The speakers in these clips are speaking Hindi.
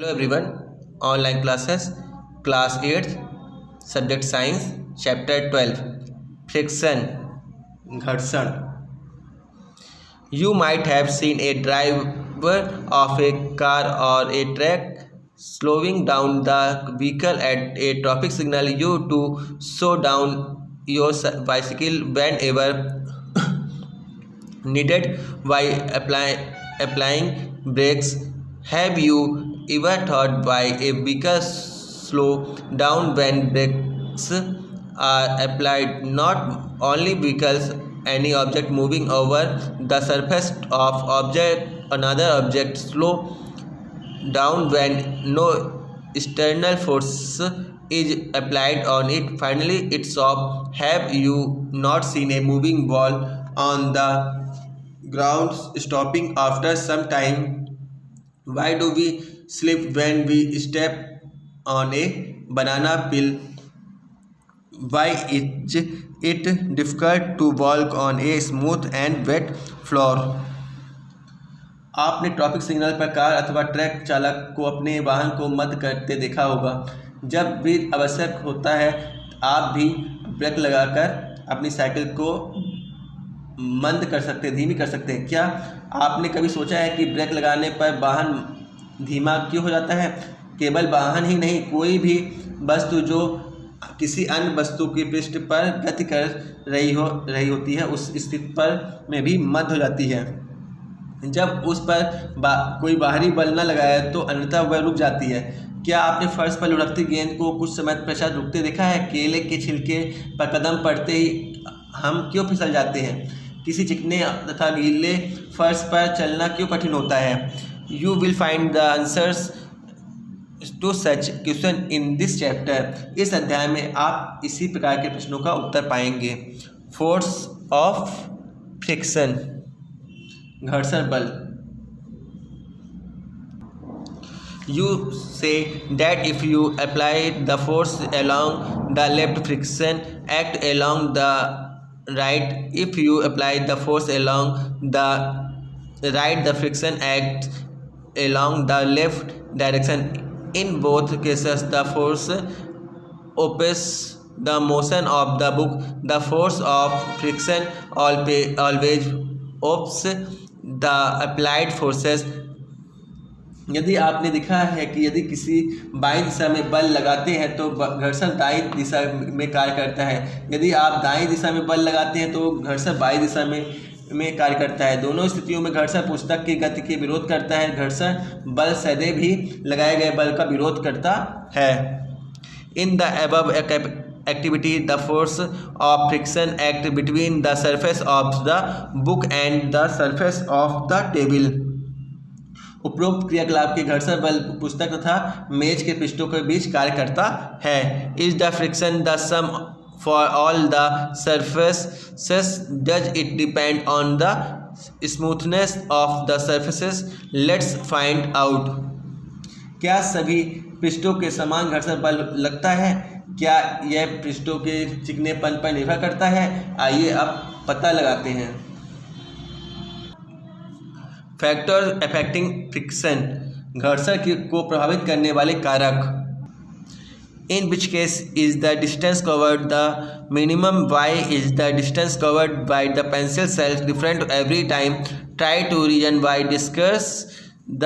Hello everyone, online classes, class 8th, subject science, chapter 12, friction, घर्षण. You might have seen a driver of a car or a truck slowing down the vehicle at a traffic signal. You to slow down your bicycle whenever needed while applying brakes. Have you ever thought why a vehicle slow down when brakes are applied? Not only vehicles, any object moving over the surface of another object slow down when no external force is applied on it. Finally, it stops. Have you not seen a moving ball on the ground stopping after some time? Why do we slip when we step on a banana peel? Why is it difficult to walk on a smooth and wet floor? आपने ट्रैफिक सिग्नल पर कार अथवा ट्रक चालक को अपने वाहन को मध्य करते देखा होगा. जब भी आवश्यक होता है आप भी ब्रेक लगाकर अपनी साइकिल को मंद कर सकते हैं, धीमी कर सकते हैं. क्या आपने कभी सोचा है कि ब्रेक लगाने पर वाहन धीमा क्यों हो जाता है? केवल वाहन ही नहीं, कोई भी वस्तु जो किसी अन्य वस्तु की पृष्ठ पर गति कर रही होती है उस स्थिति पर में भी मद हो जाती है. जब उस पर कोई बाहरी बल न लगाए तो अन्यथा वह रुक जाती है. क्या आपने फर्श पर लुढ़कती गेंद को कुछ समय पश्चात रुकते देखा है? केले के छिलके पर कदम पड़ते ही हम क्यों फिसल जाते हैं? किसी चिकने तथा गीले फर्श पर चलना क्यों कठिन होता है? You will find the answers to such question in this chapter. इस अध्याय में आप इसी प्रकार के प्रश्नों का उत्तर पाएंगे. फोर्स ऑफ फ्रिक्शन, घर्षण बल. You say that if you apply the force along the left, friction act along the right. If you apply the force along the right, the friction acts along the left direction. In both cases the force opposes the motion of the book. The force of friction always opposes the applied forces. यदि आपने देखा है कि यदि किसी बाईं दिशा में बल लगाते हैं तो घर्षण दाईं दिशा में कार्य करता है. यदि आप दाईं दिशा में बल लगाते हैं तो घर्षण बाईं दिशा में कार्य करता है. दोनों स्थितियों में घर्षण पुस्तक की गति के विरोध करता है. घर्षण बल सदैव भी लगाए गए बल का विरोध करता है. In the above activity, the force of friction act between the surface of the book and the surface of the table. उपरोक्त क्रियाकलाप के घर्षण बल पुस्तक तथा मेज के पृष्ठों के बीच कार्य करता है. Is the friction the sum for all the surfaces? Does it depend on the smoothness of the surfaces? Let's find out. क्या सभी पृष्ठों के समान घर्षण बल लगता है? क्या यह पृष्ठों के चिकनेपन पर निर्भर करता है? आइए अब पता लगाते हैं. फैक्टर्स अफेक्टिंग फ्रिक्शन, घर्षण को प्रभावित करने वाले कारक. In which case is the distance covered the minimum? Why is the distance covered by the pencil cell different every time? Try to reason why, discuss the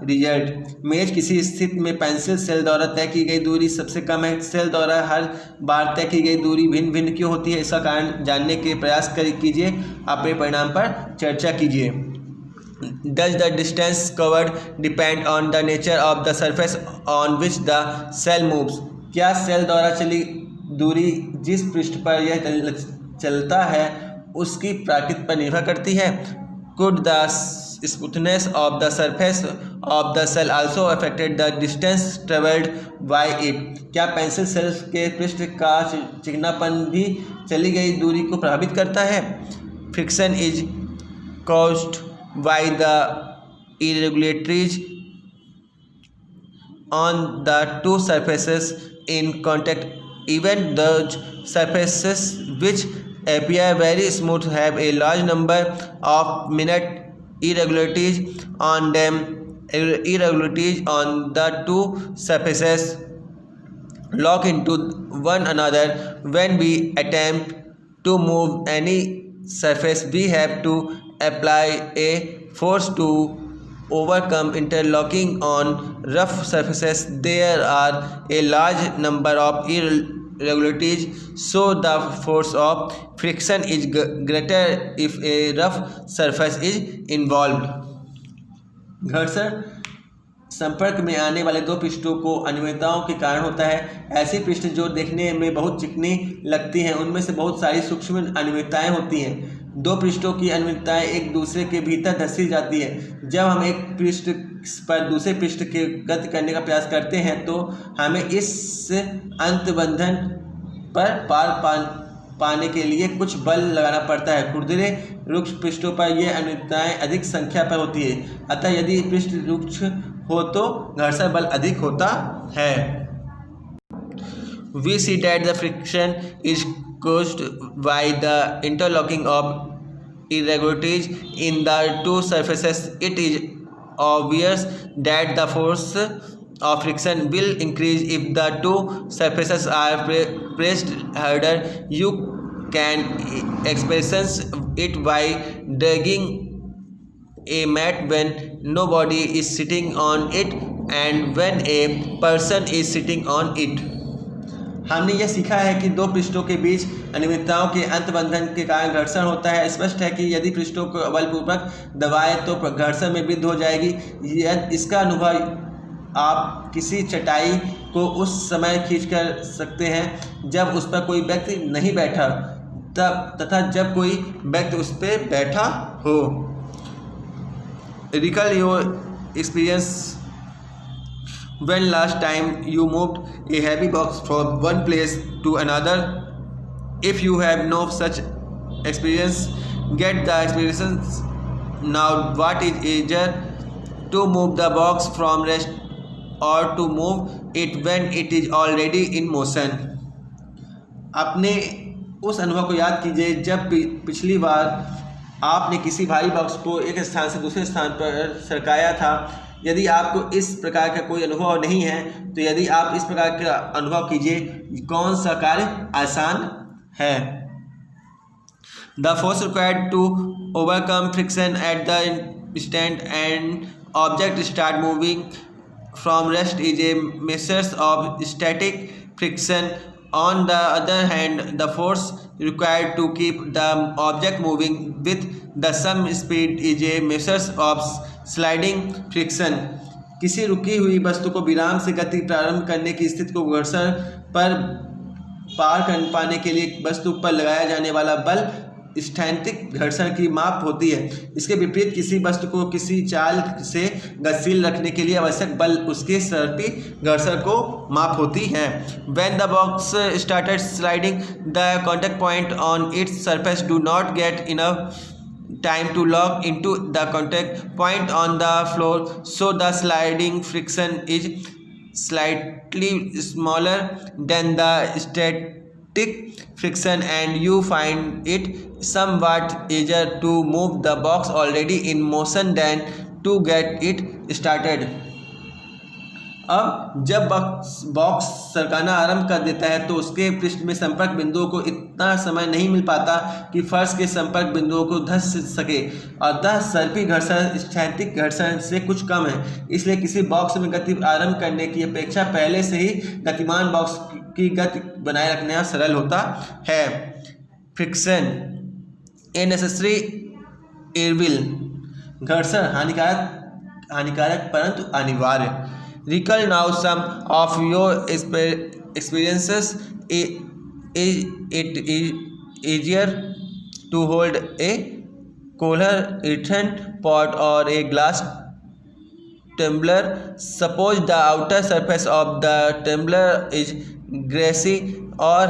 result. मेज किसी स्थिति में पेंसिल सेल द्वारा तय की गई दूरी सबसे कम है. सेल द्वारा हर बार तय की गई दूरी भिन्न भिन्न क्यों होती है? इसका कारण जानने के प्रयास कीजिए. अपने परिणाम पर चर्चा कीजिए. Does the distance covered depend on the nature of the surface on which the cell moves? क्या सेल द्वारा चली दूरी जिस पृष्ठ पर यह चलता है उसकी प्रकृति पर निर्भर करती है? Could the smoothness of the surface of the cell also affected the distance travelled by it? क्या पेंसिल सेल के पृष्ठ का चिकनापन भी चली गई दूरी को प्रभावित करता है? Friction is caused by the irregularities on the two surfaces in contact. Even those surfaces which appear very smooth have a large number of minute irregularities on them. irregularities on the two surfaces lock into one another. When we attempt to move any surface, we have to apply a force to overcome interlocking on rough surfaces. There are a large number of irregularities, so the force of friction is greater if a rough surface is involved. घर्षण संपर्क में आने वाले दो पृष्ठों को अनियमितताओं के कारण होता है। ऐसी पृष्ठ जो देखने में बहुत चिकनी लगती हैं, उनमें से बहुत सारी सूक्ष्म अनियमितताएं होती हैं। दो पृष्ठों की अनियमितताएं एक दूसरे के भीतर धंसी जाती है। जब हम एक पृष्ठ पर दूसरे पृष्ठ के गति करने का प्रयास करते हैं तो हमें इस अंतबंधन पर पार पाने के लिए कुछ बल लगाना पड़ता है। खुरदरे रुक्ष पृष्ठों पर यह अनियमितताएं अधिक संख्या पर होती है, अतः यदि पृष्ठ रुक्ष हो तो घर्षण बल अधिक होता है। We see that the friction is caused by the interlocking of irregularities in the two surfaces. It is obvious that the force of friction will increase if the two surfaces are pressed harder. You can experience it by dragging a mat when nobody is sitting on it and when a person is sitting on it. हमने यह सीखा है कि दो पृष्ठों के बीच अनियमितताओं के अंतबंधन के कारण घर्षण होता है। स्पष्ट है कि यदि पृष्ठों को बलपूर्वक दबाए तो घर्षण में वृद्धि हो जाएगी। इसका अनुभव आप किसी चटाई को उस समय खींच कर सकते हैं जब उस पर कोई व्यक्ति नहीं बैठा तथा जब कोई व्यक्ति उस पर बैठा हो। Recall your experience when last time you moved a heavy box from one place to another. If you have no such experience, get the experience now. What is easier, to move the box from rest or to move it when it is already in motion? अपने उस अनुभव को याद कीजिए जब पिछली बार आपने किसी भारी बॉक्स को एक स्थान से दूसरे स्थान पर सरकाया था। यदि आपको इस प्रकार का कोई अनुभव नहीं है तो यदि आप इस प्रकार का अनुभव कीजिए, कौन सा कार्य आसान है। The force required to overcome friction at the instant an object start moving from rest is a measure of static friction. On the other hand, the force required to keep the object moving with the same speed is a measure of sliding friction. किसी रुकी हुई वस्तु को विराम से गति प्रारंभ करने की स्थिति को घर्षण पर पार कर पाने के लिए वस्तु पर लगाया जाने वाला बल स्थैतिक घर्षण की माप होती है। इसके विपरीत किसी वस्तु को किसी चाल से गतिशील रखने के लिए आवश्यक बल उसके सर्पी घर्षण को माप होती है। When the box started sliding, the contact point on its surface do not get enough time to lock into the contact point on the floor, so the sliding friction is slightly smaller than the static friction and you find it somewhat easier to move the box already in motion than to get it started. अब जब बॉक्स सरकाना आरंभ कर देता है तो उसके पृष्ठ में संपर्क बिंदुओं को इतना समय नहीं मिल पाता कि फर्श के संपर्क बिंदुओं को धंस सके, अतः सर्पी घर्षण स्थैतिक घर्षण से कुछ कम है। इसलिए किसी बॉक्स में गति आरंभ करने की अपेक्षा पहले से ही गतिमान बॉक्स की गति बनाए रखना सरल होता है। फ्रिक्शन ए नेसेसरी इविल, घर्षण हानिकारक परंतु अनिवार्य। Recall now some of your experiences. Is it easier to hold a cooler earthen pot or a glass tumbler? Suppose the outer surface of the tumbler is greasy or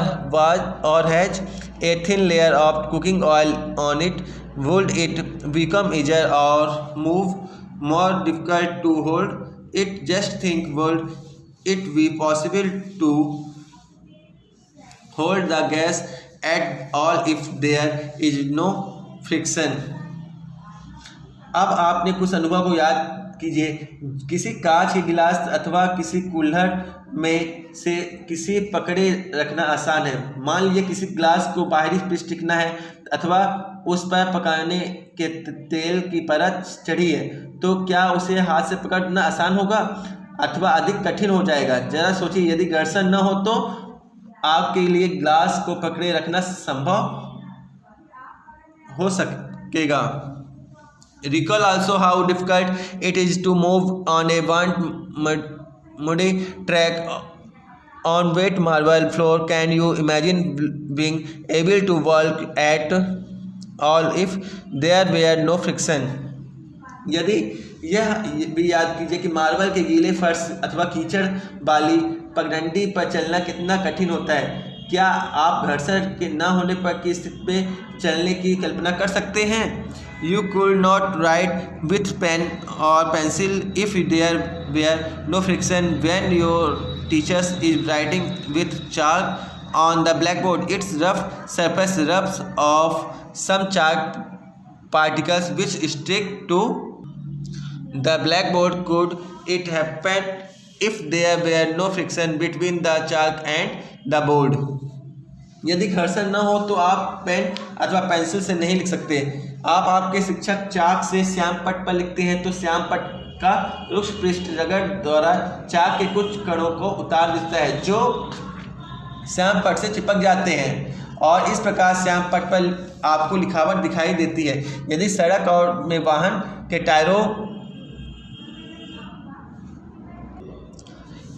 has a thin layer of cooking oil on it. Would it become easier or more difficult to hold it? Just think, would it be possible to hold the gas at all if there is no friction? अब आपने कुछ अनुभव को याद कीजिए, किसी कांच के गिलास अथवा किसी कुल्हड़ में से किसी पकड़े रखना आसान है। मान लीजिए किसी गिलास को बाहरी पृष्ठ टिकना है अथवा उस पर पकाने के तेल की परत चढ़ी है, तो क्या उसे हाथ से पकड़ना आसान होगा अथवा अधिक कठिन हो जाएगा? जरा सोचिए, यदि घर्षण न हो तो आपके लिए गिलास को पकड़े रखना संभव हो सकेगा। Recall also how difficult it is to move on a muddy track on wet marble floor. Can you imagine being able to walk at all if there were no friction? यदि यह भी याद कीजिए कि मार्बल के गीले फर्श अथवा कीचड़ वाली पगडंडी पर चलना कितना कठिन होता है। क्या आप घर्षण के न होने पर की स्थिति में चलने की कल्पना कर सकते हैं? You could not write with pen or pencil if there were no friction. When your teacher is writing with chalk on the blackboard, its rough surface rubs off some chalk particles which stick to the blackboard. Could it happen if there were no friction between the chalk and the board? यदि घर्षण न हो तो आप पेन अथवा पेंसिल से नहीं लिख सकते। आप आपके शिक्षक चाक से श्याम पट पर लिखते हैं तो श्याम पट का रुक्ष पृष्ठ रगड़ द्वारा चाक के कुछ कणों को उतार देता है जो श्याम पट से चिपक जाते हैं और इस प्रकार श्याम पट पर आपको लिखावट दिखाई देती है। यदि सड़क और में वाहन के टायरों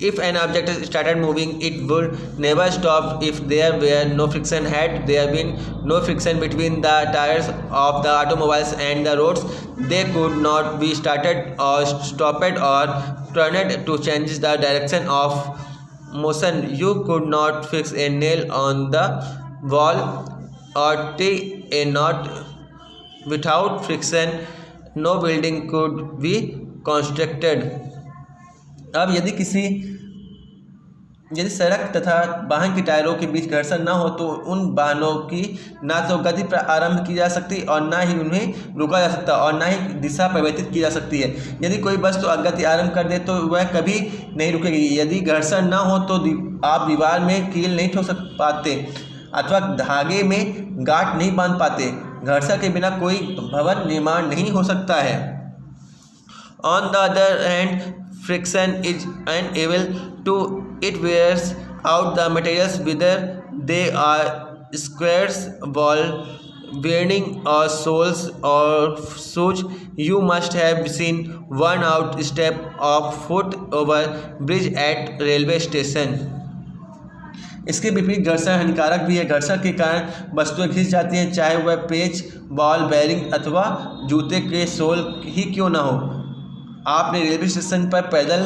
If an object started moving, it would never stop if there were no friction. Had there been no friction between the tires of the automobiles and the roads, they could not be started or stopped or turned to change the direction of motion. You could not fix a nail on the wall or tie a knot. Without friction, no building could be constructed. अब यदि सड़क तथा वाहन के टायरों के बीच घर्षण न हो तो उन वाहनों की ना तो गति आरंभ की जा सकती और ना ही उन्हें रोका जा सकता और ना ही दिशा परिवर्तित की जा सकती है। यदि कोई वस्तु गति आरंभ कर दे तो वह कभी नहीं रुकेगी। यदि घर्षण न हो तो आप दीवार में कील नहीं ठोक पाते अथवा धागे में गांठ नहीं बांध पाते। घर्षण के बिना कोई भवन निर्माण नहीं हो सकता है। On the other hand, friction is unable to it wears out the materials whether they are squares, wall, bearing or soles or shoes. You must have seen worn out step of foot over bridge at railway station. इसके विपरीत घर्षण हानिकारक भी है। घर्षण के कारण वस्तुएं घिस जाती हैं, चाहे वह पेच, बॉल बेयरिंग अथवा जूते के सोल ही क्यों न हो। आपने रेलवे स्टेशन पर पैदल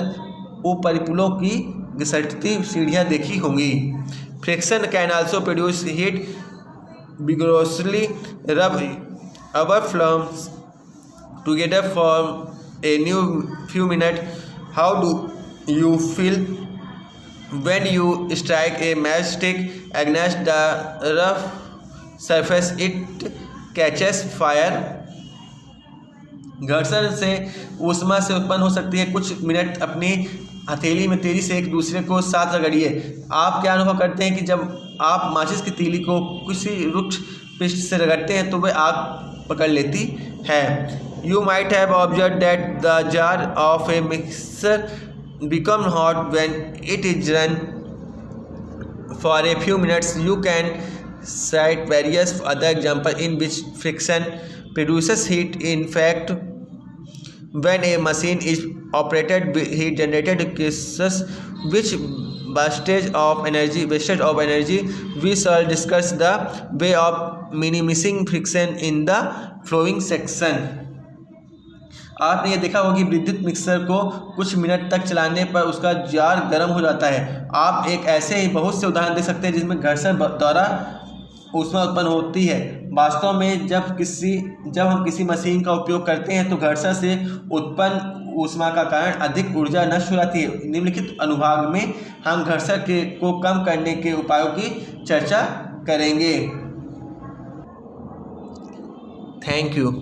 ऊपरी की घिसटती सीढ़ियाँ देखी होंगी। Friction can also produce heat vigorously rub our palms together for a few minutes. How do you feel when you strike a matchstick against the rough surface? It catches fire. घर्षण से ऊष्मा से उत्पन्न हो सकती है। कुछ मिनट अपनी हथेली में तेजी से एक दूसरे को साथ रगड़िए। आप क्या अनुभव करते हैं कि जब आप माचिस की तीली को किसी रुक्ष पृष्ठ से रगड़ते हैं तो वह आग पकड़ लेती है। You might have observe that the jar of A mixer become hot when it is run for a few minutes. You can cite various other examples in which friction produces heat. In fact, when a machine is operated, heat generated causes which wastage of energy. We shall discuss the way of minimizing friction in the following section. आपने ये देखा होगा कि विद्युत मिक्सर को कुछ मिनट तक चलाने पर उसका जार गर्म हो जाता है. आप एक ऐसे ही बहुत से उदाहरण दे सकते हैं जिसमें घर्षण द्वारा ऊष्मा उत्पन्न होती है. वास्तव में जब हम किसी मशीन का उपयोग करते हैं तो घर्षण से उत्पन्न ऊष्मा का कारण अधिक ऊर्जा नष्ट हो जाती है. निम्नलिखित अनुभाग में हम घर्षण को कम करने के उपायों की चर्चा करेंगे. Thank you.